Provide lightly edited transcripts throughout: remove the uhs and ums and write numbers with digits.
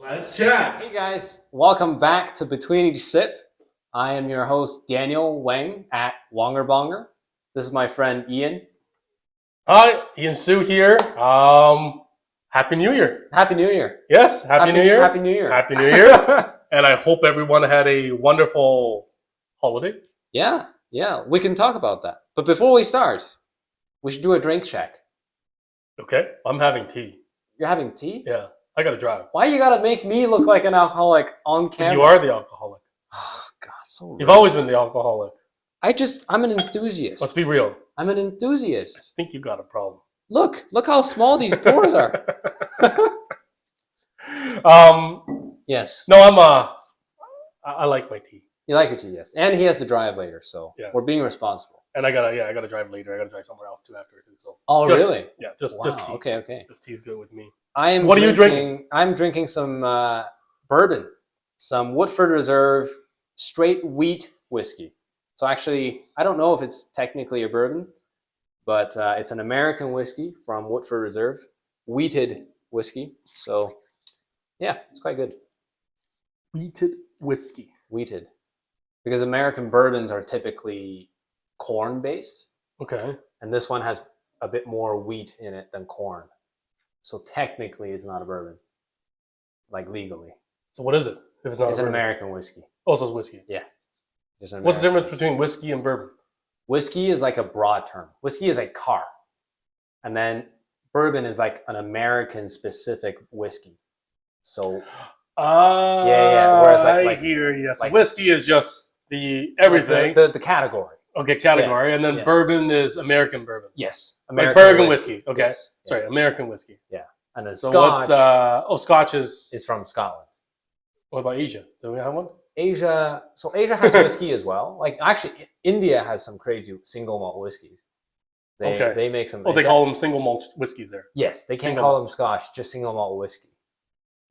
Let's chat. Hey guys, welcome back to Between Each Sip. I am your host Daniel Wang at Wongerbonger. This is my friend Ian. Hi, Ian Su here. Happy New Year. Happy New Year. Yes, Happy New Year. Happy New Year. Happy New Year. And I hope everyone had a wonderful holiday. Yeah, we can talk about that. But before we start, we should do a drink check. Okay, I'm having tea. You're having tea? Yeah, I gotta drive. Why you gotta make me look like an alcoholic on camera? You are the alcoholic. Oh, God, so rude. You've always been the alcoholic. I'm an enthusiast. Let's be real. I'm an I enthusiast. think you got a problem. Look how small these pores are. Yes. No, I like my tea. You like your tea, yes. And he has to drive later, so Yeah. we're being responsible. And I gotta drive later. I gotta drive somewhere else too after too. So Oh, really? Yeah, just Wow, tea. okay. This tea's good with me. What are you drinking? I'm drinking some bourbon, some Woodford Reserve straight wheat whiskey. So actually, I don't know if it's technically a bourbon, but it's an American whiskey from Woodford Reserve, wheated whiskey. So yeah, it's quite good. Wheated whiskey. Wheated. Because American bourbons are typically corn based, Okay. and this one has a bit more wheat in it than corn. So technically, it's not a bourbon, like legally. So what is it? If it's not It's a an bourbon? American whiskey. Oh, so it's whiskey. Just an What's the American difference between whiskey and bourbon? Whiskey is like a broad term. Whiskey is a car, and then bourbon is like an American specific whiskey. So Yeah. Whereas I hear you. So like- whiskey is just the everything. the category. Okay, category, and then Yeah. bourbon is American bourbon. Yes, Like Bergen whiskey. Okay, Yes. sorry, American whiskey. And then So Scotch what's Scotch is? is from Scotland. What about Asia? Do we have one? Asia has whiskey as well. Like actually, India has some crazy single malt whiskeys. They make some. Oh, they call them single malt whiskeys there. Yes, they can't single call them Scotch, just single malt whiskey.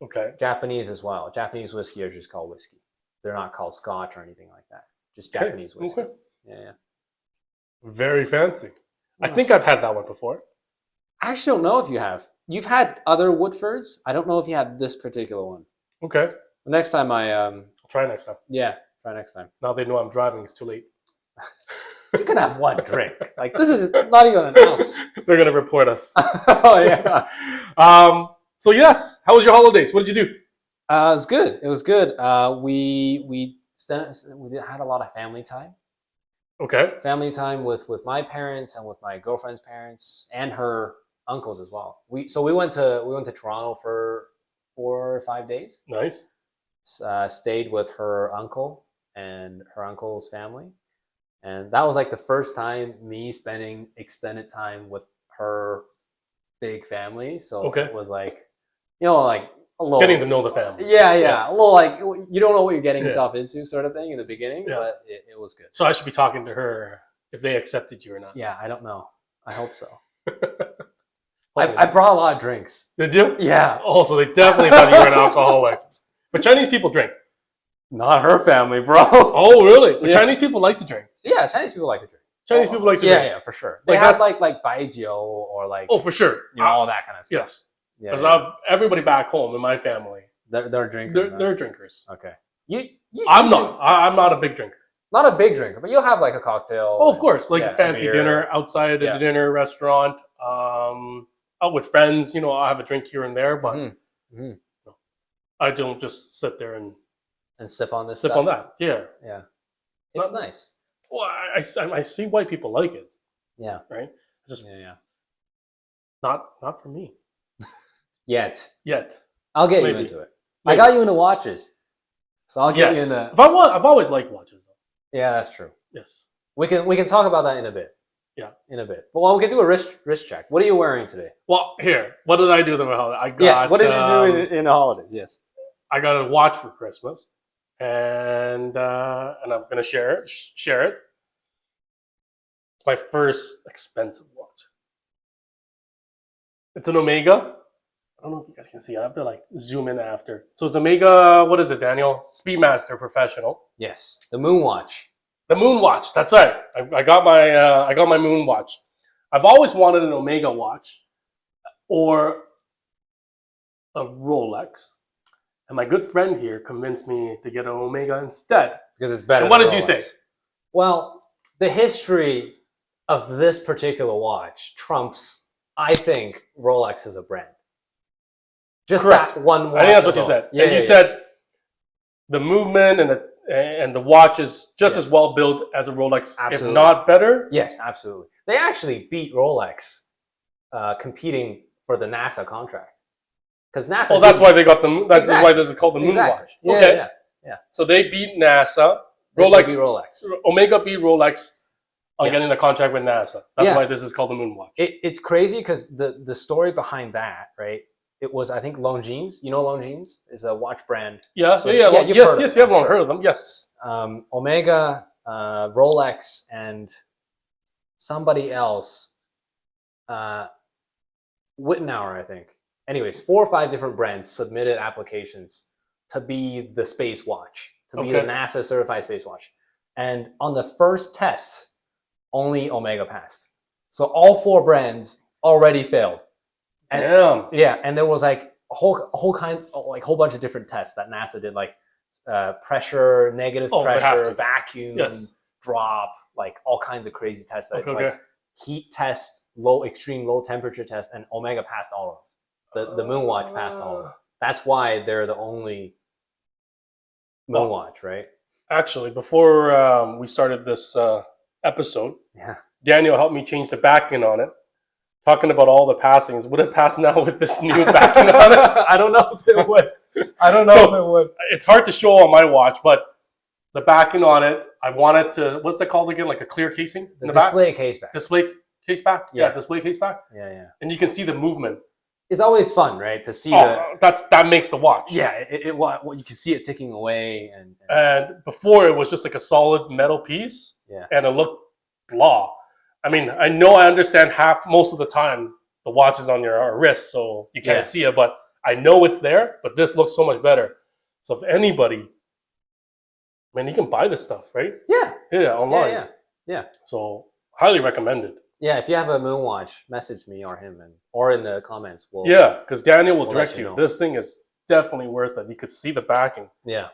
Okay. Japanese as well. Japanese whiskey are just called whiskey. They're not called Scotch or anything like that. Just Okay, Japanese whiskey. okay. Yeah. Very fancy. I Yeah. think I've had that one before. I actually don't know if you have. You've had other Woodfords. I don't know if you had this particular one. Okay. Next time I'll try next time. try next time. Now they know I'm driving. It's too late. You can have one drink. Like this is not even an ounce. They're gonna report us. Oh yeah. So yes, how was your holidays? What did you do? It was good. It was good. We had a lot of family time. Okay. Family time with my parents and with my girlfriend's parents and her uncles as well. We went to Toronto for 4 or 5 days. Nice. Stayed with her uncle and her uncle's family, and that was like the first time me spending extended time with her big family. So Okay. it was like, like a little Getting to know the family. Yeah, a little like you don't know what you're getting yourself into, sort of thing in the beginning, Yeah. but it was good. So I should be talking to her if they accepted you or not. Yeah, I don't know. I hope so. Hopefully I not. brought a lot of drinks. Did you? Yeah, Oh, so they definitely thought you were an alcoholic. But Chinese people drink. not her family, bro. Oh, really? But Yeah. Chinese people like to drink. Yeah, Chinese people like to drink. Chinese people like to yeah, drink. yeah, for sure. They Like have that's- like baijiu or like Oh, for sure. all that kind of stuff. Yes. Yeah, Because everybody back home in my family, they're drinkers. they're drinkers. Okay. I'm not. I'm not a big drinker. Not a big drinker, but you'll have like a cocktail. Oh, of course, like Yeah, a fancy beer. dinner outside at Yeah. a dinner restaurant, out with friends. I'll have a drink here and there, but Mhm. Mhm. I don't just sit there and And sip on this. sip stuff. on that. Yeah. Yeah, it's Not- nice. Well, I see why people like it. Yeah, Right. Just yeah. not for me Yet. yet. I'll get Maybe. you into it. Maybe. I got you into watches, so I'll get Yes. you into. If I want, I've always liked watches. Though. Yeah, that's true. Yes. We can talk about that in a bit. Yeah. In a bit. Well, we can do a wrist check. What are you wearing today? Well, here. What did I do to my holiday? I got. Yes. What did you do in the holidays? Yes. I got a watch for Christmas, and I'm gonna share it. It's my first expensive watch. It's an Omega. I don't know if you guys can see. I have to like zoom in after. So it's Omega. What is it, Daniel? Speedmaster Professional. Yes. The Moon Watch. The Moon Watch. That's right. I got my Moon Watch. I've always wanted an Omega watch or a Rolex. And my good friend here convinced me to get an Omega instead. Because it's better. And what than did you say? Rolex. Well, the history of this particular watch trumps, I think, Rolex as a brand. Just Correct. that one watch. I think that's what you alone. said. Yeah, And you yeah, said the movement and the watch is just Yeah. as well built as a Rolex, Absolutely. if not better. Yes, absolutely. They actually beat Rolex competing for the NASA contract. Because NASA. Oh, that's why they got the. That's Exactly. why this is called the Moon Exactly. Watch. Yeah, Okay. yeah. So they beat NASA. They Rolex, beat Rolex. Omega beat Rolex on Yeah. getting the contract with NASA. That's Yeah. why this is called the Moon Watch. It's crazy because the story behind that, right? It was, I think, Longines. You know Longines is a watch brand. Yeah. So Yeah. yeah, you've yes. heard of Yes. them, You haven't sure. heard of them. Yes. Omega, Rolex, and somebody else, Wittenauer, I think. Anyways, 4 or 5 different brands submitted applications to be the space watch, to be the Okay. NASA certified space watch. And on the first test, only Omega passed. So all 4 brands already failed. And, Damn. yeah, and there was like a whole bunch of different tests that NASA did, like pressure, negative Oh, they have pressure, to. vacuum, Yes. drop, like all kinds of crazy tests. That, Okay. like heat test, extreme low temperature test, and Omega passed all of them. The Moon Watch passed all of them. That's why they're the only Moon Watch, right? Actually, before we started this episode, Yeah. Daniel helped me change the backing on it. Talking about all the passings, would it pass now with this new backing on it? I don't know if it would. I don't know So- if it would. It's hard to show on my watch, but the backing on it, I want it to, what's it called again? Like a clear casing in The the back? display case back. Display case back? Yeah. Yeah, display case back. Yeah. And you can see the movement. It's always fun, right? To see That makes the watch. yeah, you can see it ticking away, and And before it was just like a solid metal piece. Yeah. And it looked blah. I mean, I understand most of the time the watch is on your wrist, so you can't Yeah. see it, but I know it's there, but this looks so much better. So if anybody, man, you can buy this stuff, right? yeah, Yeah, online. yeah. So highly recommended. Yeah, if you have a Moon Watch, message me or him, or in the comments. Yeah, because Daniel will We'll direct let you you. know. This thing is definitely worth it. You could see the backing. Yeah.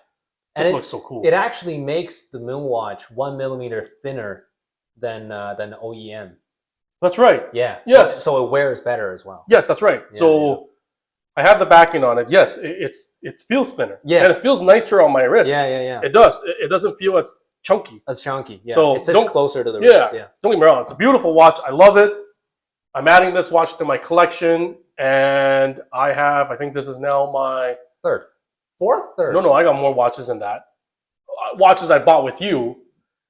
Just And looks so cool. It actually makes the Moon Watch 1 millimeter thinner than the OEM. That's right. Yeah. Yes. So it wears better as well. Yes, that's right. Yeah, So I have the backing on it. Yes, it feels thinner. Yeah. And it feels nicer on my wrist. Yeah. It does. It doesn't feel as chunky. That's chunky. Yeah. So it sits don't- closer to the Yeah. wrist. Yeah. Don't get me wrong. It's a beautiful watch. I love it. I'm adding this watch to my collection, and I think this is now my Third. Fourth? Third? no. I got more watches than that. Watches I bought with you,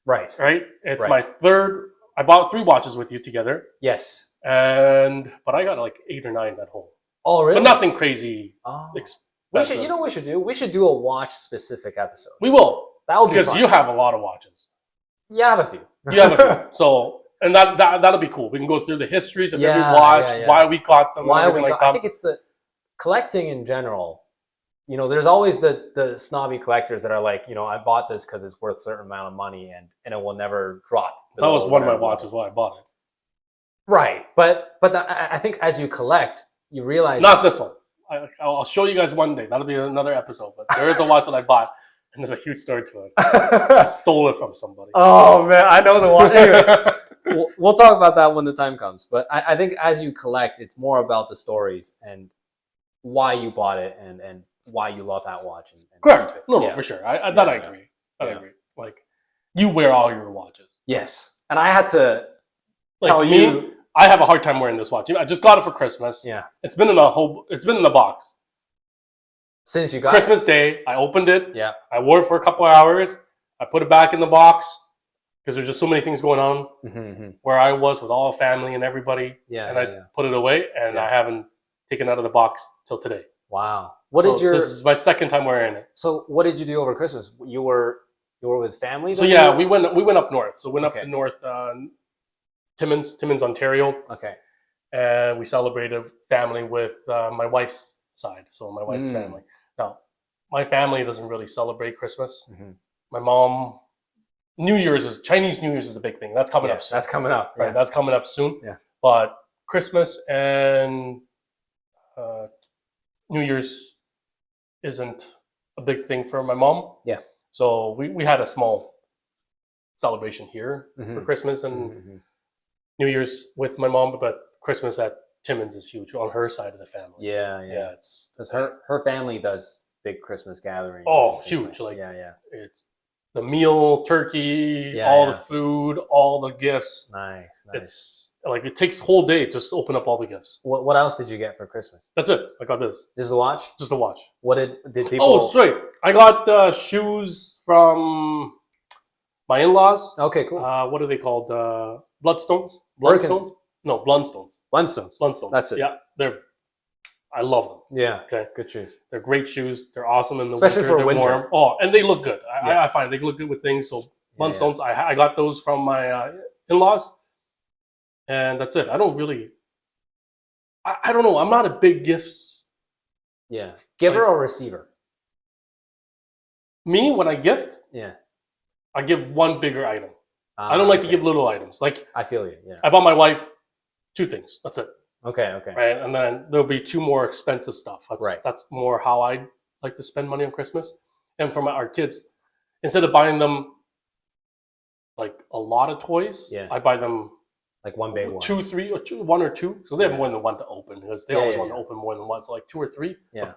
Right. right? It's Right. my third. I bought 3 watches with you together, Yes. but I got like 8 or 9 at home, Oh, really? but nothing crazy. Oh. Expensive. We should. You know what we should do? We should do a watch specific episode. We will, That would be because fun. you have a lot of watches. Yeah, I have a few. You have a few, so and that'll be cool. We can go through the histories of every Yeah, watch, yeah. why we got them, Why we everything got, like I that. think it's the collecting in general. You know, there's always the snobby collectors that are like, you know, I bought this because it's worth a certain amount of money and it will never drop. That was below one of my whatever. watches. Why I bought it. Right, but I think as you collect, you realize Not this one. I'll show you guys one day. That'll be another episode. But there is a watch that I bought, and there's a huge story to it. I stole it from somebody. Oh man, I know the one. Anyways, we'll talk about that when the time comes. But I think as you collect, it's more about the stories and why you bought it and why you love that watch. And Correct. keep it. No, Yeah. for sure. I Yeah. agree. I Yeah. agree. Like, you wear all your watches. Yes, and I had to Like tell me, you. I have a hard time wearing this watch. I just got it for Christmas. Yeah, It's been in a box. since you got Christmas Day, I opened it. it. Yeah, I wore it for a couple of hours. I put it back in the box because there's just so many things going on mm-hmm. where I was with all family and everybody. Yeah, And yeah, I yeah. put it away, and Yeah. I haven't taken it out of the box till today. Wow. What So did your This is my second time wearing it. so what did you do over Christmas? You were with family. So then? yeah, we went up north. So we went Okay. up to North Timmins, Ontario, Okay. and we celebrated family with my wife's side. So my wife's Mm. family. Now, my family doesn't really celebrate Christmas. Mhm. My mom, Chinese New Year's is a big thing. That's coming Yeah, up soon. that's coming up. Right, Yeah. that's coming up soon. Yeah. But Christmas and New Year's isn't a big thing for my mom. Yeah. So we had a small celebration here for Mhm. Christmas and Mhm. New Year's with my mom, but Christmas at Timmins is huge on her side of the family. Yeah, Yeah, yeah. it's Because her family does big Christmas gatherings. oh and things huge. Like yeah, yeah. it's the meal, turkey, Yeah, all the yeah. food, all the gifts. Nice, nice. It's like it takes whole day just to open up all the gifts. What else did you get for Christmas? That's it. I got this Just the watch? just to watch. What did people? Oh, straight. I got shoes from my in-laws. Okay, cool. What are they called? Bloodstones? Birkin- Bloodstones? No, Blundstones. Blundstones. Blundstones. That's it. Yeah, I love them. Yeah. Okay. Good shoes. They're great shoes. They're awesome in the Especially winter. for They're winter. warm. Oh, and they look good. Yeah. I find they look good with things. So Yeah, Blundstones, I got those from my in-laws, and that's it. I don't really. I don't know. I'm not a big gifts. Yeah. Giver or receiver? Me, when I gift, Yeah. I give one bigger item. I don't like to okay. give little items. Like I feel you. Yeah. I bought my wife 2 things. That's it. Okay. Okay. Right, and then there'll be 2 more expensive stuff. Right. That's more how I like to spend money on Christmas. And for our kids, instead of buying them like a lot of toys, Yeah. I buy them Like one big one. 2, 3, or 1 or 2. So they have Yeah. more than one to open because they Yeah, always yeah, want yeah. to open more than one. So like 2 or 3 Yeah.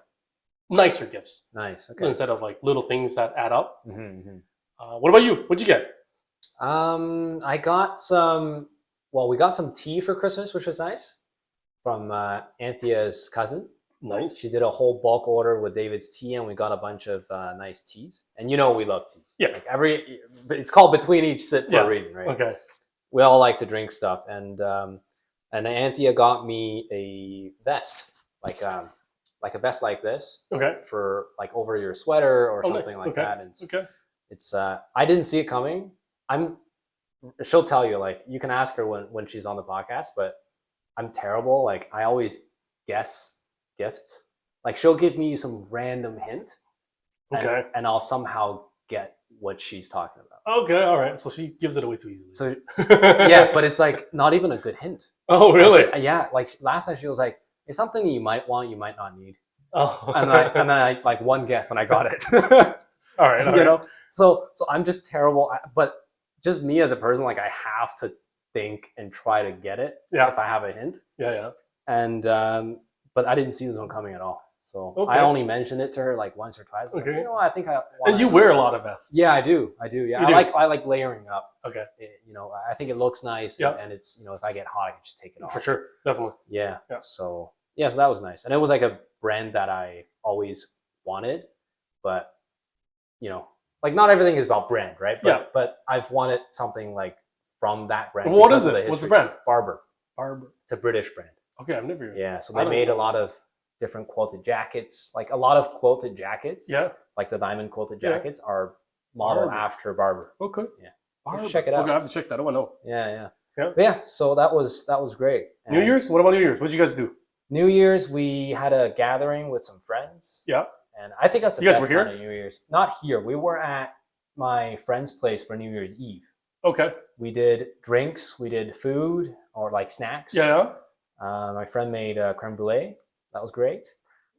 nicer gifts Nice. Okay. instead of like little things that add up. Mm-hmm. What about you? What'd you get? I got some. Well, we got some tea for Christmas, which was nice, from Anthea's cousin. Nice. She did a whole bulk order with David's tea, and we got a bunch of nice teas. And you know we love teas. Yeah. Like it's called Between Each Sip for Yeah. a reason, right? Okay. We all like to drink stuff, and Anthea got me a vest, like a vest like this Okay. for like over your sweater or Oh, nice. something like Okay. that. And Okay. it's I didn't see it coming. She'll tell you, like, you can ask her when she's on the podcast, but I'm terrible. Like, I always guess gifts. Like, she'll give me some random hint, Okay. and I'll somehow get what she's talking about. Okay. All right. So she gives it away too easily. So yeah, but it's like not even a good hint. oh, really? Yeah, like last time she was like, "It's something you might want, you might not need," Oh. and then I like one guess and I got it. all right. All You right. know, so I'm just terrible. But just me as a person, like I have to think and try to get it Yeah. if I have a hint. Yeah. Yeah. And but I didn't see this one coming at all. So Okay. I only mentioned it to her like once or twice. Like, Okay. you know what? I think I want And you wear a lot of vests. Yeah, I do. Yeah, You do? I like layering up. Okay. You know, I think it looks nice, Yeah. and it's, you know, if I get hot, I can just take it off. For sure. Definitely. Yeah. Yeah. So that was nice, and it was like a brand that I always wanted, but you know, like not everything is about brand, right? Yeah. But I've wanted something like from that brand. What because is of it? What's the history. brand? Barber. Barber. It's a British brand. Okay. I've never. Yeah. So I they don't made know. a lot of different quilted jackets. Like a lot of quilted jackets. Yeah. Like the diamond quilted Yeah. jackets are modeled Barber. after Barber. Okay. Yeah. Barber. Check it out. Okay. I have to check that. I want to know. Yeah. Yeah. Yeah. But yeah. So that was great. New And Year's. What about New Year's? What did you guys do? New Year's, we had a gathering with some friends. Yeah. And I think that's the You guys best were here? kind of New Year's. Not here. We were at my friend's place for New Year's Eve. Okay. We did drinks. We did food or like snacks. Yeah. My friend made creme brulee. That was great.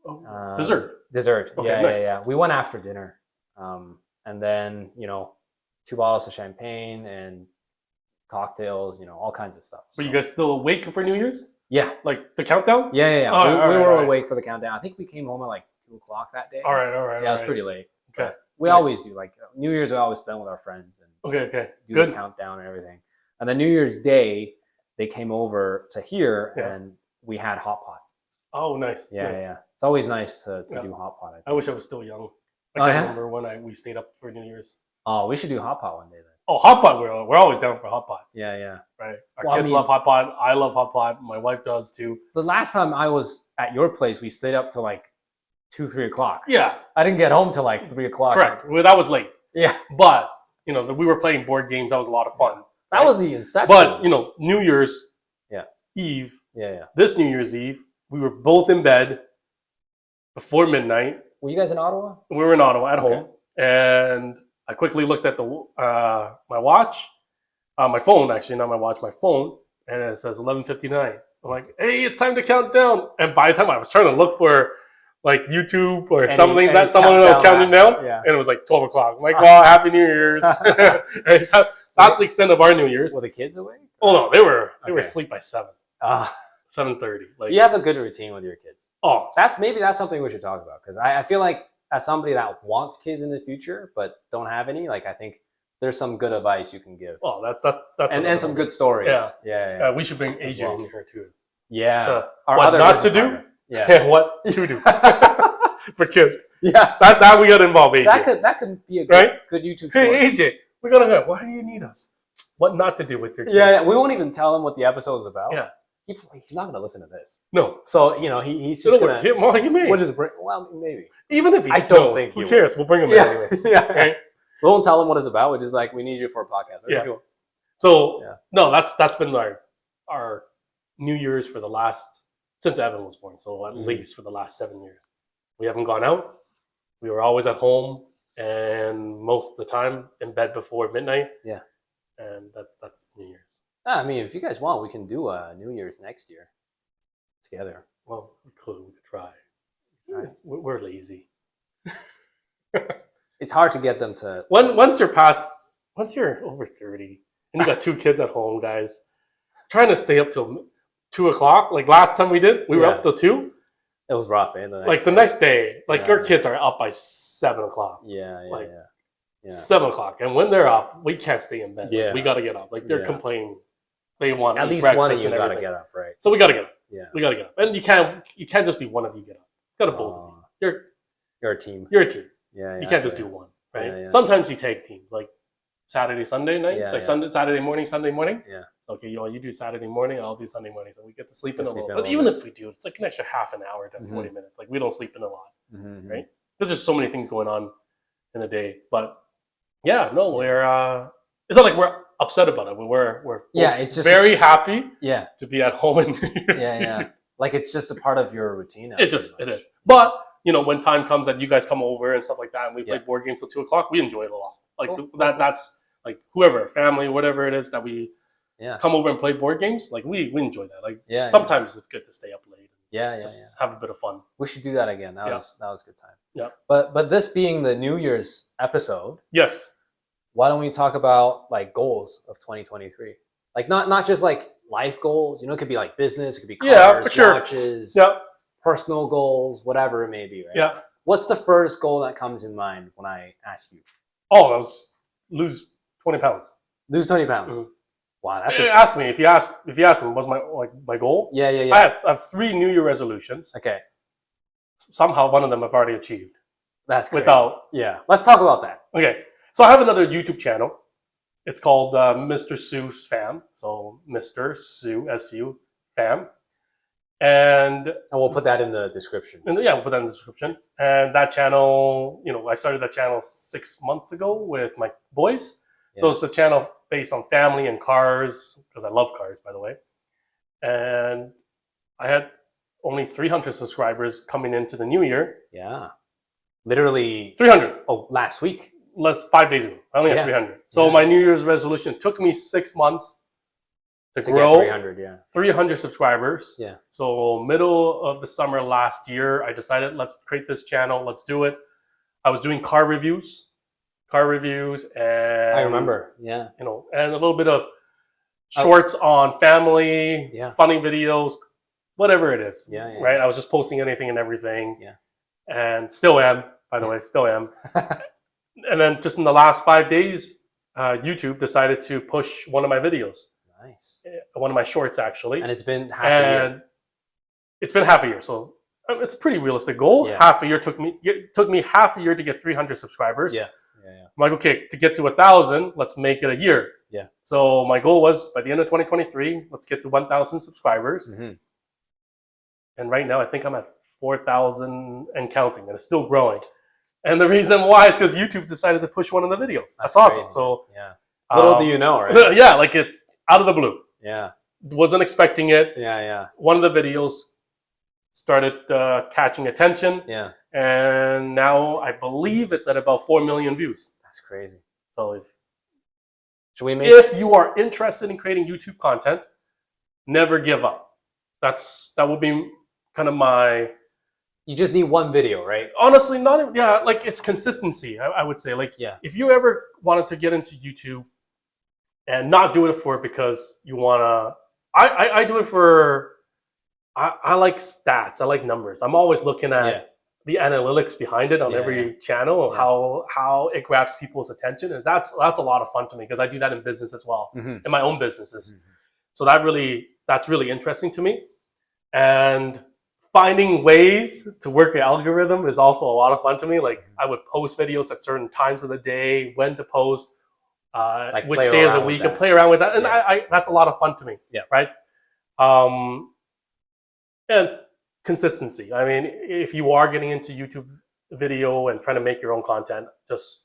Oh, dessert. Dessert. Okay, Yeah, nice. yeah. We went after dinner. And then, you know, 2 bottles of champagne and cocktails, you know, all kinds of stuff. Were So- you guys still awake for New Year's? Yeah. Like the countdown? Yeah, yeah, yeah. All right, we all right, were all right. awake for the countdown. I think we came home at like 2 o'clock that day. All right. All right. Yeah, it was all right. pretty late. Okay. But we Nice. always do. Like New Year's, we always spend with our friends and Okay. Okay. do Good. the countdown and everything. And then New Year's Day, they came over to here Yeah. and we had hot pot. Oh, nice. Yeah, nice. yeah. It's always nice to Yeah. do hot pot. I wish I was still young. I Oh, can't yeah? remember when we stayed up for New Year's. Oh, we should do hot pot one day then. Oh, hot pot. We're always down for hot pot, Yeah, yeah. right? Our Well, I kids mean- love hot pot. I love hot pot. My wife does too. The last time I was at your place, we stayed up till like 2, 3 o'clock. Yeah, I didn't get home till like 3 o'clock. correct. Well, that was late, Yeah, but you know, we were playing board games. That was a lot of fun. that was the inception. But you know, New Year's Yeah. Eve, yeah, yeah. this New Year's Eve, we were both in bed before midnight. Were you guys in Ottawa? We were in Ottawa at Okay. home, and I quickly looked at the my watch, my phone actually, not my watch, my phone, and it says 11:59. I'm like, hey, it's time to count down. And by the time I was trying to look for like YouTube or Any- something any that someone was countdown counting app. down, Yeah. and it was like 12 o'clock. I'm like, well, Happy New Year's. And that's the extent of our New Year's. Were the kids awake? Oh no, they were Okay. asleep by Ah. 7:30. Like, You have a good routine with your kids. oh, That's something we should talk about, because I feel like as somebody that wants kids in the future but don't have any, like I think there's some good advice you can give, oh, that's and another some one. good stories. Yeah. Yeah. We should bring As AJ well. in here too. Yeah. Our what other not to business do, partner. Yeah. and what to do for kids. Yeah. That we got to involve AJ. That could be a good, Right? good YouTube Hey short. AJ, we gotta go. Why do you need us? What not to do with your kids? Yeah, we won't even tell him what the episode is about. Yeah. He's not going to listen to this. No. So, he's just going to... Well, he may. We'll just bring... Well, maybe. Even if he I don't knows, think who he cares? We'll bring him in Yeah. anyway. Yeah. Right? We won't tell him what it's about. We'll just be like, we need you for a podcast. Okay, Yeah. cool. So Yeah. no, that's been our New Year's for the last, since Evan was born. So at least for the last 7 years, we haven't gone out. We were always at home, and most of the time in bed before midnight. Yeah. And that's New Year's. I mean, if you guys want, we can do New Year's next year together. Well, we could try. Right. We're lazy. It's hard to get them to... Once you're over 30 and you got 2 kids at home, guys, trying to stay up till 2 o'clock. Like last time we were Yeah. up till 2. It was rough, eh? The next day, Yeah. our kids are up by 7 o'clock. Yeah. 7 o'clock, and when they're up, we can't stay in bed. Yeah. We got to get up. They're Yeah. complaining. They want to At eat least one of breakfast you and got to everything. get up, right? So we got to get up. Yeah. We got to get up, and you can't just be one of you get up. It's got to both of you. You're a team. You're a team. Yeah. You can't just do one, right? Yeah, yeah. Sometimes you tag team, like Saturday, Sunday night, Yeah, yeah. Saturday morning, Sunday morning. Yeah. So, okay, you do Saturday morning, I'll do Sunday morning, so we get to sleep in a Sleep little. in a But little even if we do, it's like an extra half an hour to 40 minutes. Like we don't sleep in a lot. Mm-hmm. Right? There's just so many things going on in the day. But yeah, no, we're it's not like we're upset about it. We're It's just very happy Yeah. to be at home in New Year's Yeah. Eve. Like it's just a part of your routine. now, It pretty much. is. But when time comes that you guys come over and stuff like that, and we play Yeah. board games till 2 o'clock, we enjoy it a lot. Like Cool. that's like whoever, family, whatever it is that we Yeah. come over and play board games. Like we enjoy that. Like Yeah. sometimes it's good to stay up late. Yeah. Just have a bit of fun. We should do that again. That Yeah. was a good time. Yeah. But this being the New Year's episode, Yes. why don't we talk about like goals of 2023? Like not just like life goals. It could be like business. It could be cars, Yeah, for sure. watches, Yeah. personal goals, whatever it may be. Right? Yeah. What's the first goal that comes in mind when I ask you? Oh, that was lose 20 pounds. Lose 20 pounds. Mhm. Wow, that's Ask me if you ask me what's my goal. yeah. I have 3 New Year resolutions. Okay, Somehow one of them I've already achieved that's crazy. without. Yeah, let's talk about that. Okay, so I have another YouTube channel. It's called Mr. Sue's Fam. So Mr. Sue SU Fam, and And we'll put that in the description. yeah, we'll put that in the description. And that channel, I started that channel 6 months ago with my boys. So Yeah. it's a channel based on family and cars, because I love cars, by the way. And I had only 300 subscribers coming into the new year. Yeah, literally. 300, Last week. less 5 days ago. I only had Yeah. 300. So Yeah. my New Year's resolution took me 6 months to To grow get 300. Yeah. 300 subscribers. Yeah. So middle of the summer last year, I decided let's create this channel. Let's do it. I was doing car reviews, and I remember. Yeah. and a little bit of shorts on family, Yeah. funny videos, whatever it is. Yeah. Right. I was just posting anything and everything. Yeah. And still am, by the way, still am. And then just in the last 5 days, YouTube decided to push one of my videos, Nice. one of my shorts actually. And it's been half a year. And it's been half a year, so it's a pretty realistic goal. Yeah. Half a year took me half a year to get 300 subscribers. Yeah. I'm like, okay, to get to 1,000, let's make it a year. Yeah. So my goal was by the end of 2023, let's get to 1,000 subscribers. Mhm. And right now, I think I'm at 4,000 and counting, and it's still growing. And the reason why is because YouTube decided to push one of the videos. That's awesome. crazy. So Yeah. Little do you know, right? yeah, like it out of the blue. Yeah. Wasn't expecting it. Yeah. One of the videos started catching attention, Yeah. and now I believe it's at about 4 million views. That's crazy. So Should we make? if you are interested in creating YouTube content, never give up. That will be kind of my You just need one video, right? Honestly, not even, yeah, like it's consistency. I would say, like, Yeah. if you ever wanted to get into YouTube and not do it for because you wanna, I do it for. I like stats. I like numbers. I'm always looking at Yeah. the analytics behind it on Yeah, every channel and Yeah. how it grabs people's attention, and that's a lot of fun to me because I do that in business as well, Mhm. in my own businesses. Mhm. So that's really interesting to me, and finding ways to work the algorithm is also a lot of fun to me. Like I would post videos at certain times of the day, when to post, Like which play day of the around with week, and that. play around with that, and Yeah. I that's a lot of fun to me. Yeah. Right. And consistency. I mean, if you are getting into YouTube video and trying to make your own content, just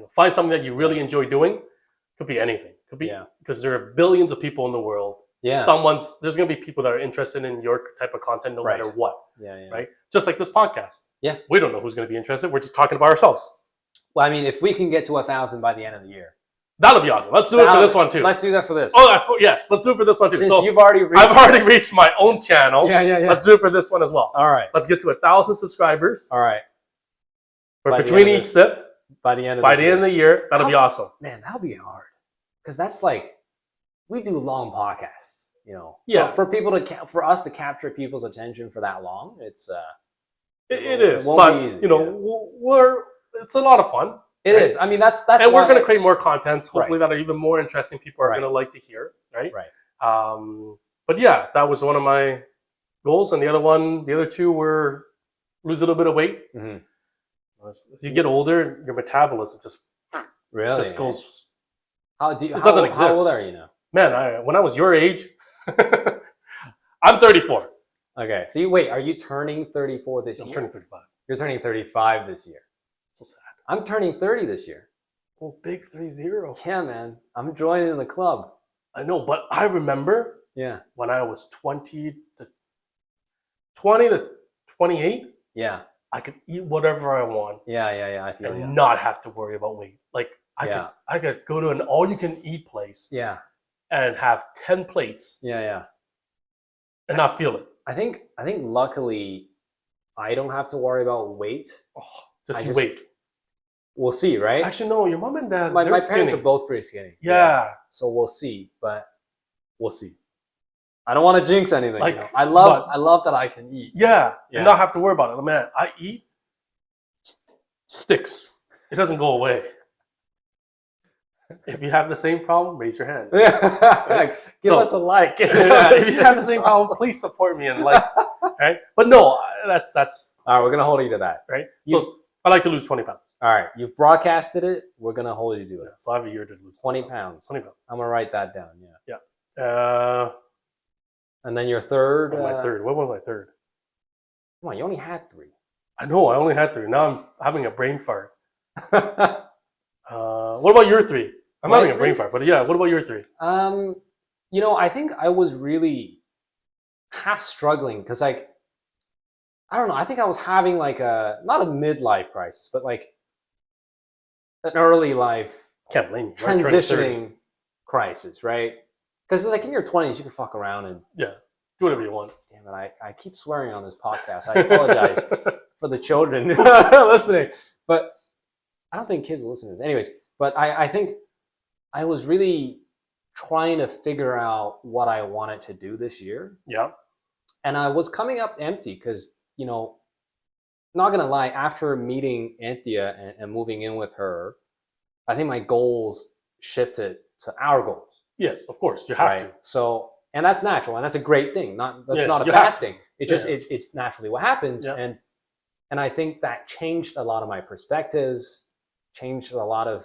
find something that you really enjoy doing. Could be anything. Could be Yeah. because there are billions of people in the world. Yeah. There's going to be people that are interested in your type of content no Right. matter what. Yeah. Right? Just like this podcast. Yeah. We don't know who's going to be interested. We're just talking about ourselves. Well, I mean, if we can get to 1,000 by the end of the year, That'll be awesome. Let's do it for this one too. Let's do that for this. Yes, let's do it for this one too. Since So you've already reached, I've already reached my own channel. Yeah. Let's do it for this one as well. All right. Let's get to 1,000 subscribers. All right. But By the between end of each sip, By the end of by this the end of the year, that'll be awesome. Man, that'll be hard. Because that's like, we do long podcasts, Yeah. For people for us to capture people's attention for that long, it's It is, won't but be easy, it's a lot of fun. It is. I mean, that's and why we're going to create more contents, hopefully Right. that are even more interesting. People are Right. going to like to hear, right? Right. But yeah, that was one of my goals, and the other two were lose a little bit of weight. Mhm. As you get older, your metabolism just Really goes. How doesn't exist. How old are you now? Man, when I was your age, I'm 34. Okay, so wait, are you turning 34 this I'm year? turning 35. You're turning 35 this year. So sad. I'm turning 30 this year. Oh, big 30. Yeah, man, I'm joining the club. I know, but I remember Yeah. when I was 20 to 28, Yeah. I could eat whatever I want Yeah. I feel and you. not have to worry about weight. Like Yeah. I could go to an all-you-can-eat place Yeah. and have 10 plates Yeah. and not feel it. I think luckily I don't have to worry about weight. Oh, I just just- wait. We'll see, right? Actually, no. Your mom and dad, my they're parents skinny. are both pretty skinny. Yeah. So we'll see, but we'll see. I don't want to jinx anything. Like, I love that I can eat. Yeah, Yeah. and not have to worry about it. Man, I eat sticks. It doesn't go away. If you have the same problem, raise your hand. Like, give So- us a like. If you have the same problem, please support me and like. Right? But no, that's All right, we're gonna hold you to that. right. You've- So I like to lose 20 pounds. All right, you've broadcasted it. We're gonna hold you to Yeah, it. so I have a year to lose 20 pounds. 20 pounds. I'm gonna write that down. Yeah. And then your third. My third. What was my third? Come on, you only had 3. I know. I only had 3. Now I'm having a brain fart. What about your 3? I'm My having a 3? brain fart, but yeah. What about your 3? I think I was really half struggling because, like, I don't know. I think I was having like not a midlife crisis, but like an early life Can't blame you. Right? Turning 30. transitioning crisis, right? Because like in your 20s, you can fuck around and Yeah. Do whatever you want. damn it, I keep swearing on this podcast. I apologize for the children listening, but I don't think kids will listen to this. Anyways, but I think I was really trying to figure out what I wanted to do this year. Yeah. And I was coming up empty because, not gonna lie, after meeting Anthea and moving in with her, I think my goals shifted to our goals. Yes, of course. You have to. So, and that's natural, and that's a great thing. That's Yeah, not a you bad have to. thing. It's just Yeah. it's naturally what happens. Yeah. And I think that changed a lot of my perspectives, changed a lot of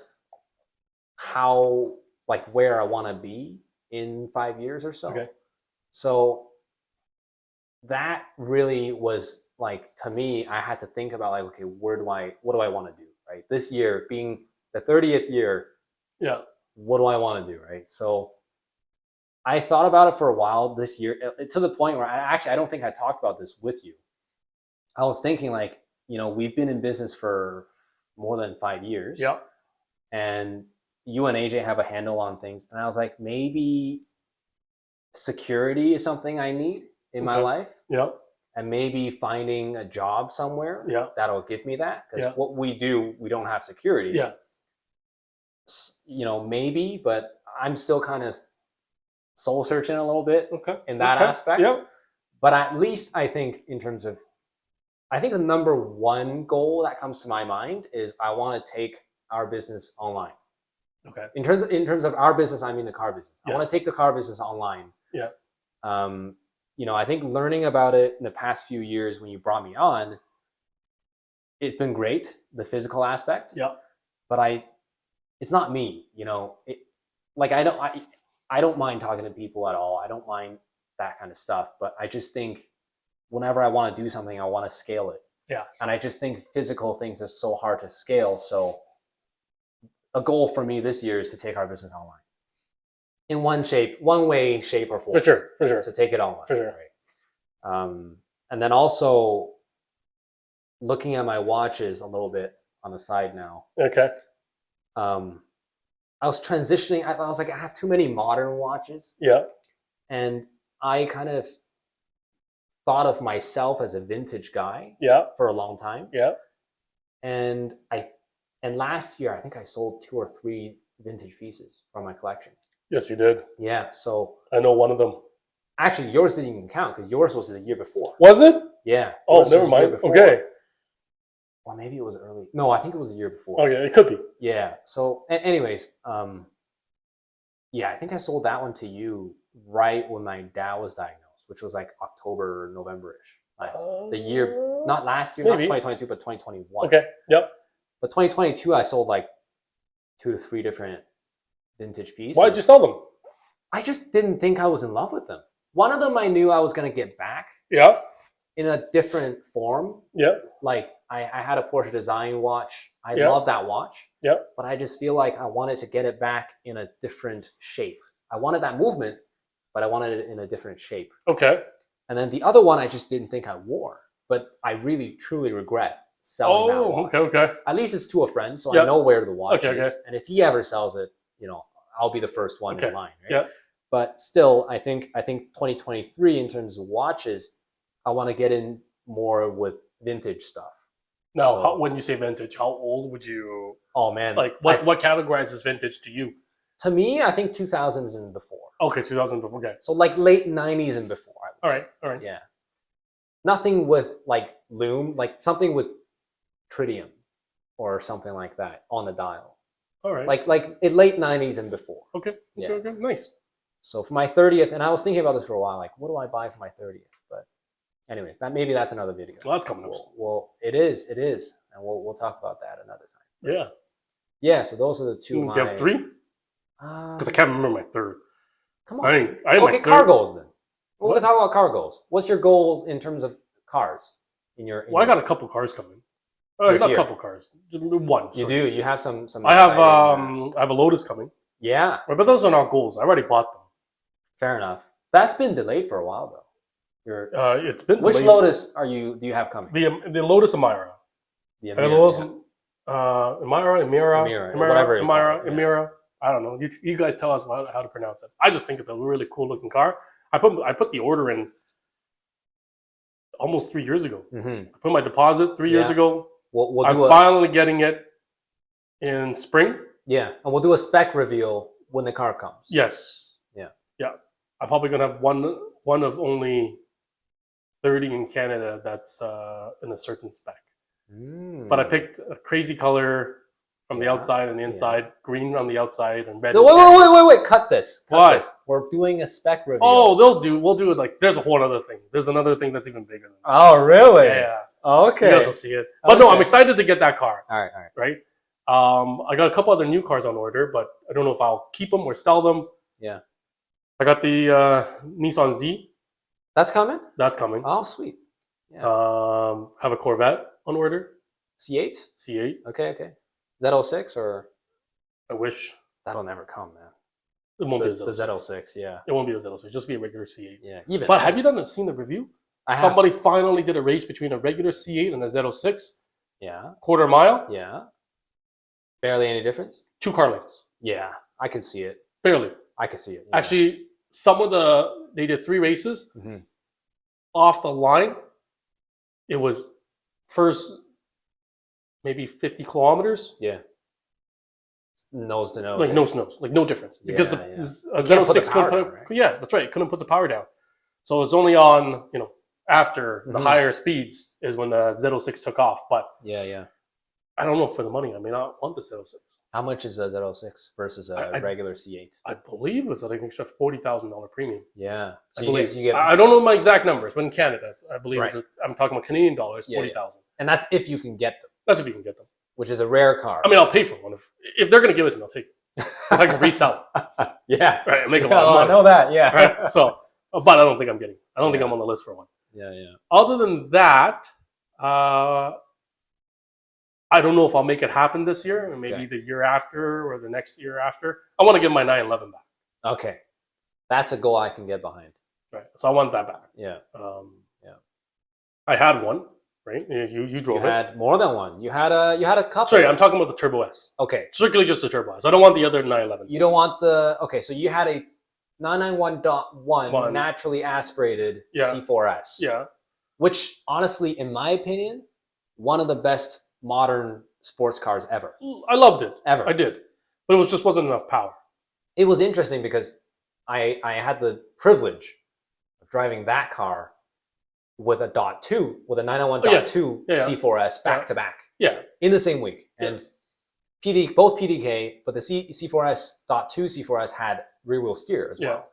how, like, where I want to be in 5 years or so. Okay. So that really was like, to me, I had to think about like, okay, what do I want to do, right? This year being the 30th year, Yeah. what do I want to do, right? So I thought about it for a while this year, to the point where I don't think I talked about this with you. I was thinking like, we've been in business for more than 5 years. Yeah. And you and AJ have a handle on things. And I was like, maybe security is something I need in my Okay. life. Yeah. and maybe finding a job somewhere Yeah. that'll give me that. Because Yeah. what we do, we don't have security. Yeah. Maybe, but I'm still kind of soul searching a little bit Okay. in that Okay. aspect. Yeah. But at least I think in terms of, I think the number one goal that comes to my mind is I want to take our business online. Okay. In terms of our business, I mean the car business. I want Yes. to take the car business online. Yeah. I think learning about it in the past few years when you brought me on, it's been great, the physical aspect. Yeah. But it's not me, I don't mind talking to people at all. I don't mind that kind of stuff. But I just think whenever I want to do something, I want to scale it. Yeah. And I just think physical things are so hard to scale. So a goal for me this year is to take our business online in one way, shape, or form. For sure. For sure. To take it online. For sure. Right? And then also looking at my watches a little bit on the side now. Okay. I was transitioning. I was like, I have too many modern watches. Yeah. And I kind of thought of myself as a vintage guy. Yeah. For a long time. Yeah. And last year, I think I sold 2 or 3 vintage pieces from my collection. Yes, you did. Yeah. So I know one of them. actually, yours didn't even count because yours was the year before. Was it? Yeah. Oh, yours was never the year mind. before. Okay. Or maybe it was early. No, I think it was the year before. Okay, it could be. Yeah. So, anyways, yeah, I think I sold that one to you right when my dad was diagnosed, which was like October, November-ish. The year, not last year, maybe. not 2022, but 2021. Okay. Yep. But 2022, I sold like 2 to 3 different vintage pieces. Why'd you sell them? I just didn't think I was in love with them. One of them I knew I was going to get back Yeah. in a different form. Yeah. Like I had a Porsche Design watch. I Yeah. love that watch. Yeah. But I just feel like I wanted to get it back in a different shape. I wanted that movement, but I wanted it in a different shape. Okay. And then the other one I just didn't think I wore. But I really, truly regret selling that watch. Okay. At least it's to a friend, so Yeah. I know where the watch Okay, is. okay. And if he ever sells it, I'll be the first one Okay. in line. Right? Yeah. But still, I think 2023 in terms of watches, I want to get in more with vintage stuff. Now, So- when you say vintage, how old would you Oh man, like? What categorizes vintage to you? to me, I think 2000s and before. Okay, 2000. Okay. So like late 90s and before. I would All say. right. All right. Yeah. Nothing with like lume, like something with tritium or something like that on the dial. All right. Like in late 90s and before. Okay. Yeah. Okay. Nice. So for my 30th, and I was thinking about this for a while, like what do I buy for my 30th? But anyways, maybe that's another video. Well, that's coming up. Well, it is, and we'll talk about that another time. Yeah. Yeah, so those are the two. Do you have 3? Because Because I can't remember my third. come on. I ain't Okay, my car third. goals then. We're What? gonna talk about car goals. What's your goals in terms of cars? Well, I got a couple cars coming. This Not a year? couple cars. Just one. You sorry. do. You have some. I have exciting, I have a Lotus coming. yeah, Right, but those are not goals. I already bought them. fair enough. That's been delayed for a while though. It's been Which delayed. Lotus do you have coming? The Lotus Emira. The I got the Emira, Lotus yeah. Emira, whatever you call Emira, it, yeah. Emira. I don't know. You guys tell us how to pronounce it. I just think it's a really cool looking car. I put the order in almost 3 years ago. Mhm. I put my deposit 3 years Yeah. ago. We'll I'm do finally getting it in spring. and we'll do a spec reveal when the car comes. Yes. Yeah. Yeah. I'm probably gonna have one of only 30 in Canada that's in a certain spec. But I picked a crazy color from the Yeah. outside and the inside, green on the outside and red. No, wait! Cut this. Why? This. We're doing a spec reveal. Oh, we'll do it like there's a whole other thing. There's another thing that's even bigger than that. Oh, really? Yeah. Okay. You guys will see it. But no, Okay. I'm excited to get that car, All right. right? I got a couple other new cars on order, but I don't know if I'll keep them or sell them. Yeah. I got the Nissan Z. That's coming? That's coming. Oh, sweet. Yeah. Have a Corvette on order. C8? C8. Okay. Z06 or I wish that'll never come, man. it won't be a The Z06. Z06, yeah. It won't be a Z06. Just be a regular C8. Yeah. Even But have you seen the review? I have. Somebody finally did a race between a regular C8 and a Z06, Yeah. quarter mile, Yeah. Barely any difference? 2 car lengths. Yeah. I can see it. Barely. I can see it. Yeah. Actually, they did 3 races. Mhm. Off the line, it was first maybe 50 kilometers, Yeah. Nose to nose. like nose to nose, like no difference because Yeah, the You can't put the Z06 power couldn't down, right? yeah, that's right, it couldn't put the power down. So it's only on, after the Mhm. higher speeds is when the Z06 took off. But Yeah. I don't know, for the money, I may not want the Z06. How much is a Z06 versus a I- regular C8? I believe it's like an extra $40,000 premium. Yeah. So I you believe. get, you get, I don't know my exact numbers, but in Canada, I believe Right. I'm talking about Canadian dollars, Yeah, yeah. 40,000. and that's if you can get them, That's if you can get them. which is a rare car. I mean, I'll pay for one if they're going to give it to me. I'll take it because I can resell it. Yeah. Right, and make a Yeah, lot of oh, money. I know that. Yeah. Right, so, but I don't think I'm getting. I don't think Yeah. I'm on the list for one. Yeah. Other than that, I don't know if I'll make it happen this year, or maybe Okay. the year after or the next year after. I want to get my 911 back. Okay. That's a goal I can get behind. Right, so I want that back. Yeah. Yeah, I had one. Right, you drove You it. had more than one. You had a couple. Sorry, I'm talking about the Turbo S. Okay. Strictly just the Turbo S. I don't want the other 911s. You don't want the so you had a 991.1 One. naturally aspirated Yeah. C4S. Yeah, Which honestly, in my opinion, one of the best modern sports cars ever. I loved it. Ever. I did, but it just wasn't enough power. It was interesting because I had the privilege of driving that car with a .2, with a 901.2 Yeah. C4S back to back Yeah, in the same week. And yes. both PDK, but the C4S.2 C4S had rear wheel steer as Yeah. well.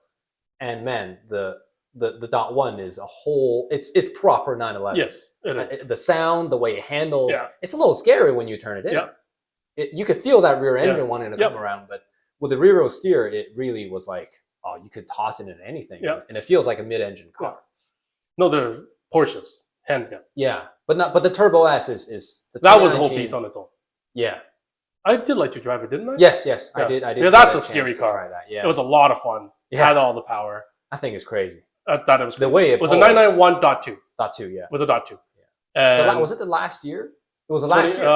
And man, the .1 is a whole, it's proper 911. Yes, it is. The sound, the way it handles, Yeah. it's a little scary when you turn it in. Yeah. You could feel that rear engine Yeah. wanting to Yep. come around, but with the rear wheel steer, it really was like, oh, you could toss it into anything. Yeah. And it feels like a mid-engine car. No, they're Porsches, hands down. Yeah. But the Turbo S is the That was a whole 2019 piece on its own. Yeah. I did like to drive it, didn't I? Yes, I Yeah. did. Yeah, get that's a chance scary to car. try that. Yeah. It was a lot of fun. It Yeah. had all the power. I think it's crazy. I thought it was The crazy. way it was a pulls. 991.2. .2, yeah. It was a .2. Yeah. And Was it the last year? It was the last year.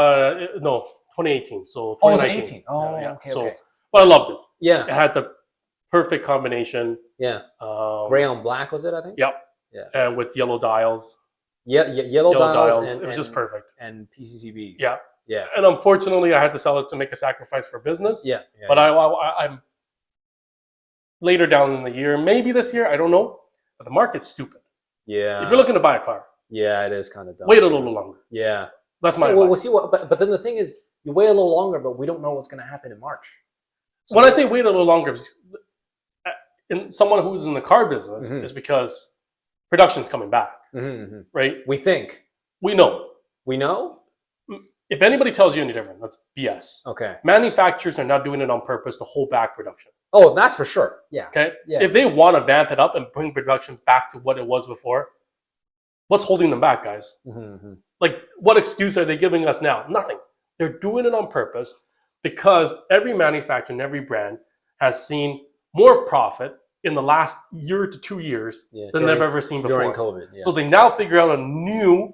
No, 2018. So Oh, it was 2019. 18. Oh, Yeah. okay, So, okay. but I loved it. It Yeah. had the perfect combination. Yeah. Um, Gray on black, was it, I think? Yep. Yeah. And with yellow dials. Yeah, yellow dials. It was just perfect. And PCCBs. Yeah. Yeah. And unfortunately, I had to sell it to make a sacrifice for business. Yeah. But I'm later down in the year, maybe this year, I don't know. But the market's stupid. Yeah. If you're looking to buy a car, Yeah, it is kind of dumb. wait a little longer. Yeah. That's my So advice. we'll see what. But then the thing is, you wait a little longer, but we don't know what's going to happen in March. So When I say wait a little longer, in someone who's in the car business Mhm. is because production's coming back, Mhm. right? We think We know. we know. If anybody tells you any different, that's BS. Okay. Manufacturers are not doing it on purpose to hold back production. Oh, that's for sure. Yeah. Okay? Yeah. If they want to vamp it up and bring production back to what it was before, what's holding them back, guys? Mhm. Like, what excuse are they giving us now? Nothing. They're doing it on purpose because every manufacturer and every brand has seen more profit in the last year to 2 years Yeah. than they've ever seen before. during COVID. Yeah. So they now figure out a new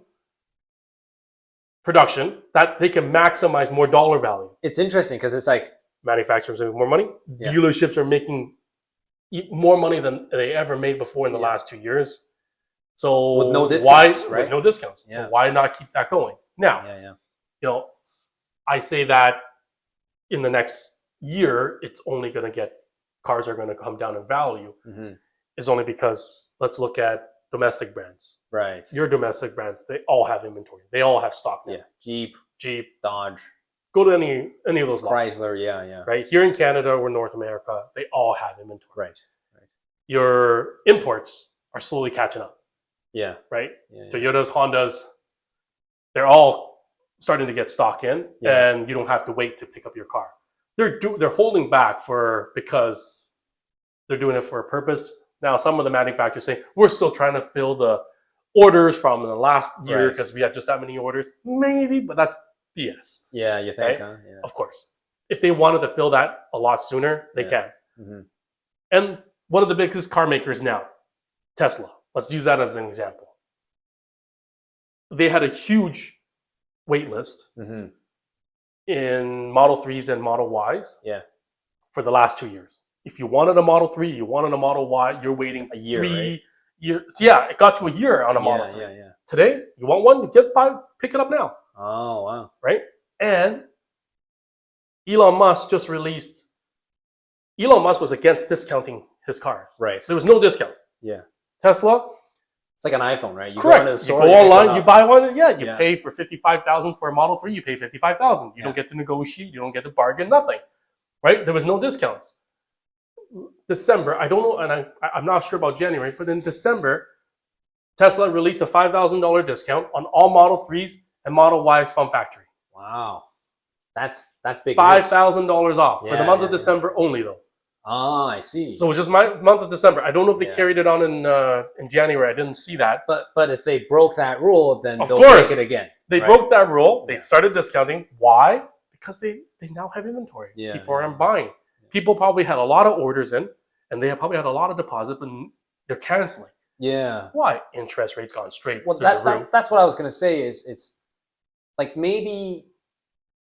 production that they can maximize more dollar value. It's interesting because it's like, Manufacturers are making more money. Yeah. Dealerships are making more money than they ever made before in the Yeah. last 2 years. So With no discounts, right? With no discounts. Yeah. So why not keep that going? Now, yeah. I say that in the next year, it's only going to cars are going to come down in value. Mhm. Is only because let's look at domestic brands. Right. Your domestic brands, they all have inventory. They all have stock now. Yeah. Jeep, Jeep, Dodge, go to any of those lots. Chrysler. Yeah. Right here in Canada or North America, they all have inventory. Right. Your imports are slowly catching up. Yeah. Right, Yeah. Toyotas, Hondas, they're all starting to get stock in, Yeah. and you don't have to wait to pick up your car. They're holding back because they're doing it for a purpose. Now, some of the manufacturers say we're still trying to fill the orders from the last year Right. because we had just that many orders. Maybe, but that's BS. Yeah. You think? Right? Huh? Yeah. Of course, if they wanted to fill that a lot sooner, they Yeah. can. Mhm. And one of the biggest car makers now, Tesla. Let's use that as an example. They had a huge wait list Mhm. in Model 3s and Model Ys Yeah. for the last 2 years. If you wanted a Model 3, you wanted a Model Y, you're waiting A year, three Yeah, it got to a year on a Model 3. Yeah. Today, you want one? Pick it up now, Oh wow. right? And Elon Musk just released. Elon Musk was against discounting his cars. Right. So there was no discount. Yeah. Tesla, It's like an iPhone, right? You correct. go into the You store, go pick one online, up. you buy one. Yeah, you Yeah. pay for $55,000 for a Model 3. You pay $55,000. You Yeah. don't get to negotiate. You don't get to bargain. Nothing, right? There was no discounts. December, I don't know, and I'm not sure about January, but in December, Tesla released a $5,000 discount on all Model 3s and Model Ys from factory. Wow. That's big. $5,000 off for the Yeah, month yeah, of December only, though. Ah, I see. So it was just my month of December. I don't know if they Yeah. carried it on in January. I didn't see that. But if they broke that rule, then Of they'll course. break it again. They right? broke that rule. They Yeah. started discounting. Why? Because they now have inventory. Yeah, People yeah, aren't buying. People probably had a lot of orders in, and they probably had a lot of deposit, but they're canceling. Yeah. Why? Interest rates gone straight Well, through the roof. that's what I was gonna say. Is it's like maybe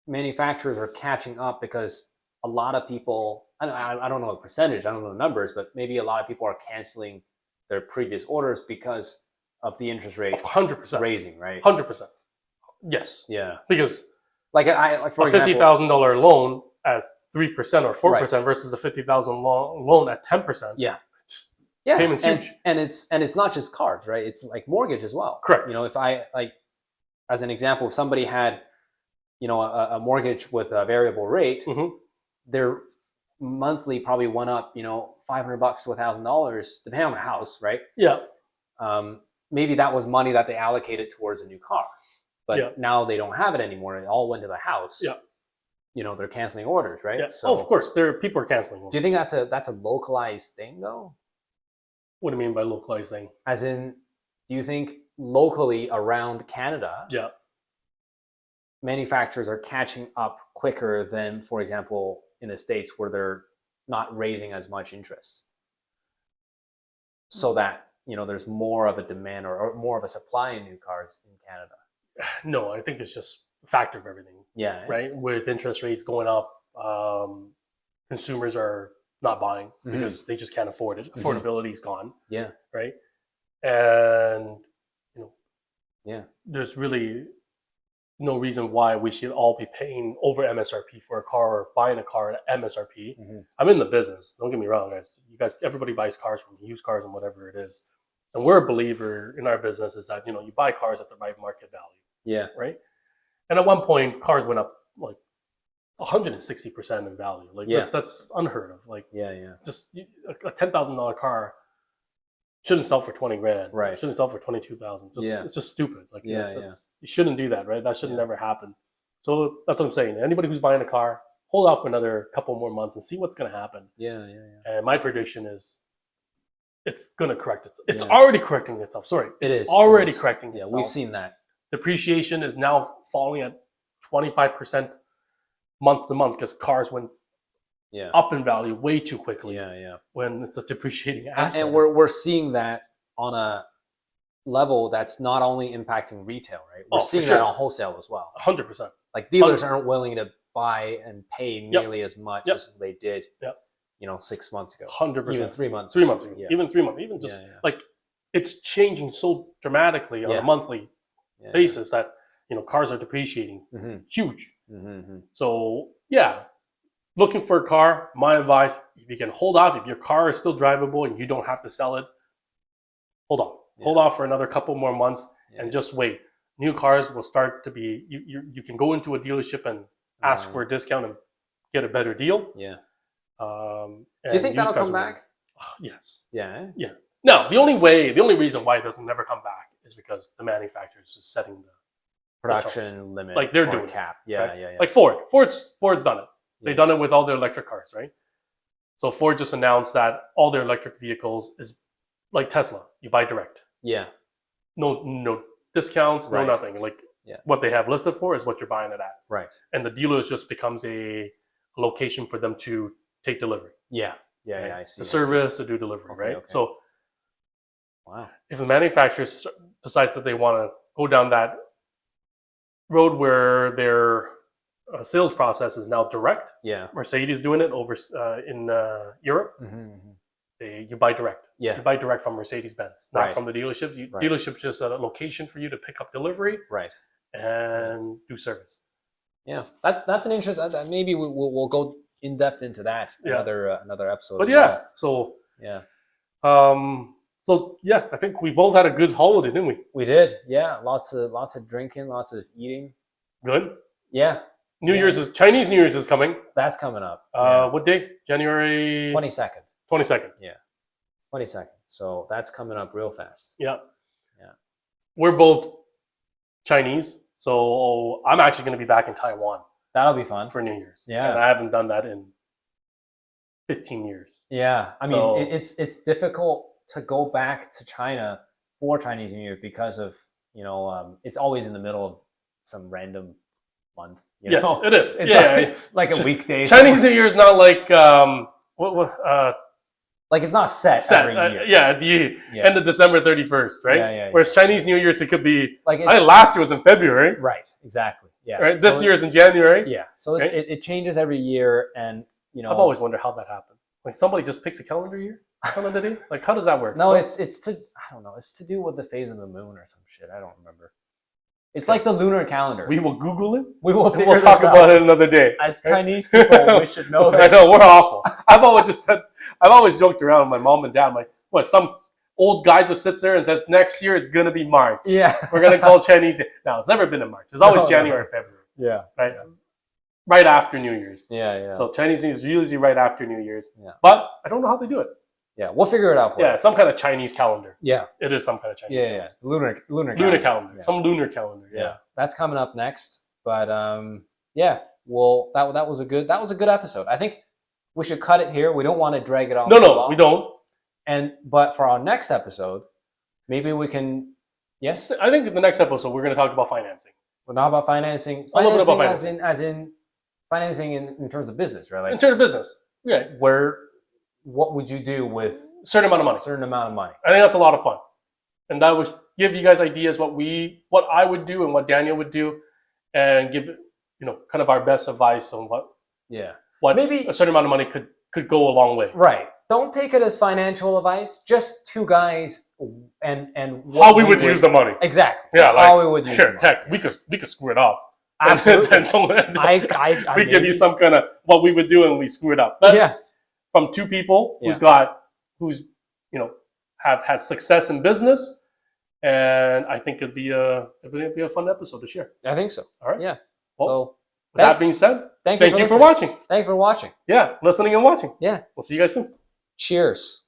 manufacturers are catching up because a lot of people. I don't know the percentage. I don't know the numbers, but maybe a lot of people are canceling their previous orders because of the interest rate 100%. raising, right? 100%. Yes. Yeah. Because Like for a example, $50,000 loan at 3% or 4% versus a $50,000 loan at 10%. Yeah. Payment's and, huge. and it's not just cars, right? It's like mortgage as well. Correct. You know, if I like, as an example, if somebody had, you know, a mortgage with a variable rate, Mhm. their monthly probably went up, you know, $500 to $1,000, depending on the house, right? Yeah. Maybe that was money that they allocated towards a new car, but Yeah. now they don't have it anymore. It all went to the house. Yeah. You know, they're canceling orders, right? Yeah. So, of course, people are canceling. do you think that's a localized thing though? What do you mean by localizing? As in, do you think locally around Canada, Yeah. manufacturers are catching up quicker than, for example, in the States where they're not raising as much interest, so that, you know, there's more of a demand or more of a supply in new cars in Canada? No, I think it's just a factor of everything, Yeah. right? With interest rates going up, consumers are not buying because they just can't afford it. Affordability is gone, Yeah. right? And Yeah. there's really no reason why we should all be paying over MSRP for a car or buying a car at MSRP. I'm in the business. Don't get me wrong, guys. You guys, everybody buys cars from used cars and whatever it is. And we're a believer in our business is that, you buy cars at the right market value, Yeah. right? And at one point, cars went up like 160% in value. Like Yeah. that's unheard of. Like Yeah. just a $10,000 car shouldn't sell for 20 grand. Right. It shouldn't sell for 22,000. Yeah. It's just stupid. Like Yeah, you shouldn't do that, right? That should Yeah. never happen. So that's what I'm saying. Anybody who's buying a car, hold off for another couple more months and see what's going to happen. Yeah. And my prediction is it's going to correct itself. It's Yeah. already correcting itself. Sorry. It It's is. already It is. correcting Yeah, itself. we've seen that. Depreciation is now falling at 25% month to month because cars went Yeah. up in value way too quickly Yeah. when it's a depreciating asset. And we're seeing that on a level that's not only impacting retail, right? We're Oh, for seeing sure. that on wholesale as well. 100%. Like dealers aren't willing to buy and pay nearly as much Yep. as they did, Yep. 6 months ago, 100%. even 3 months. 3 months ago. Yeah. Even 3 months. Even just Yeah. like it's changing so dramatically on Yeah. a monthly Yeah. basis that cars are depreciating Mhm. huge. Mhm. So yeah, looking for a car, my advice, if you can hold off, if your car is still drivable and you don't have to sell it, hold on. Yeah. Hold off for another couple more months Yeah. and just wait. New cars will start to be you can go into a dealership and ask for a discount and get a better deal. Yeah. Do Do you think that'll come back? Yes. Yeah. No, the only reason why it doesn't never come back is because the manufacturer's just setting the Production limit, Like, they're or doing it, cap. Yeah. right? Yeah. Like Ford's done it. They've Yeah. done it with all their electric cars, right? So Ford just announced that all their electric vehicles is like Tesla. You buy direct. Yeah. No discounts, Right. no nothing. Like Yeah. what they have listed for is what you're buying it at. Right. And the dealers just becomes a location for them to take delivery. Yeah. Yeah. right? Yeah. I see. To I see. service, to do delivery, Okay, right? okay. So Wow. if a manufacturer decides that they want to go down that road where their sales process is now direct, Yeah. Mercedes doing it over in Europe, Mhm. you buy direct. Yeah. You buy direct from Mercedes-Benz, not Right. from the dealerships. Right. Dealerships just a location for you to pick up delivery Right. and do service. Yeah. That's an interest. Maybe we'll go in depth into that Yeah. another episode. But as yeah, well. so Yeah. I think we both had a good holiday, didn't we? We did. Yeah. Lots of drinking, lots of eating. Good. Yeah. Chinese New Year's is coming. That's coming up. What day? January 22nd. 22nd. 22nd. So that's coming up real fast. Yeah. Yeah. We're both Chinese, so I'm actually going to be back in Taiwan That'll be fun. for New Year's. Yeah. And I haven't done that in 15 years. Yeah. I So- mean, it's difficult to go back to China for Chinese New Year because of, it's always in the middle of some random month. Yes, it is. It's Yeah. like a weekday. Chinese New Year is not like Like it's not set every year. at the end of December 31st, right? Yeah. Whereas Chinese New Year's, it could be. Like I think last year was in February, right, exactly. Yeah. right? This So year is in January. Yeah. So right? it changes every year, and I've always wondered how that happened. Like somebody just picks a calendar year, calendar day. Like how does that work? No, it's to I don't know. It's to do with the phase of the moon or some shit. I don't remember. It's like the lunar calendar. We will Google it. We will And figure we'll this talk about out. it another day. As Chinese people, we should know I this. know we're awful. I've always joked around with my mom and dad. I'm like, what? Some old guy just sits there and says, next year it's gonna be March. Yeah. We're gonna call Chinese. No, it's never been in March. It's always No, no. January, February, Yeah. right? Right after New Year's. Yeah. So Chinese New Year's is usually right after New Year's. Yeah. But I don't know how they do it. Yeah. We'll figure it out for Yeah, you. some kind of Chinese calendar. Yeah. It is some kind of Chinese. Yeah. calendar. Lunar Lunar calendar. Yeah. Some lunar calendar. Yeah. That's coming up next. But yeah. Well, that was a good episode. I think we should cut it here. We don't want to drag it on. too No, long. we don't. But for our next episode, maybe we can. Yes. I think in the next episode we're going to talk about financing. Well, not about financing. A little bit about Financing as in financing in terms of business, right? In Like terms of business, yeah, what would you do with certain amount of a money. certain amount of money? I think that's a lot of fun, and that would give you guys ideas what I would do and what Daniel would do, and give kind of our best advice on what Yeah. maybe a certain amount of money could go a long way. Right. Don't take it as financial advice. Just two guys and what How we would use the money. Exactly. Yeah, how like, we would use Sure, the money. heck, we could screw it up. Absolutely. I we give maybe- you some kind of what we would do and we screw it up. But Yeah. from two people who's have had success in business, and I think it'd be a fun episode to share. I think so. All right. Yeah. Well, So with that being said, thank thank you for listening. watching. Thanks for watching. Yeah, listening and watching. Yeah. We'll see you guys soon. Cheers.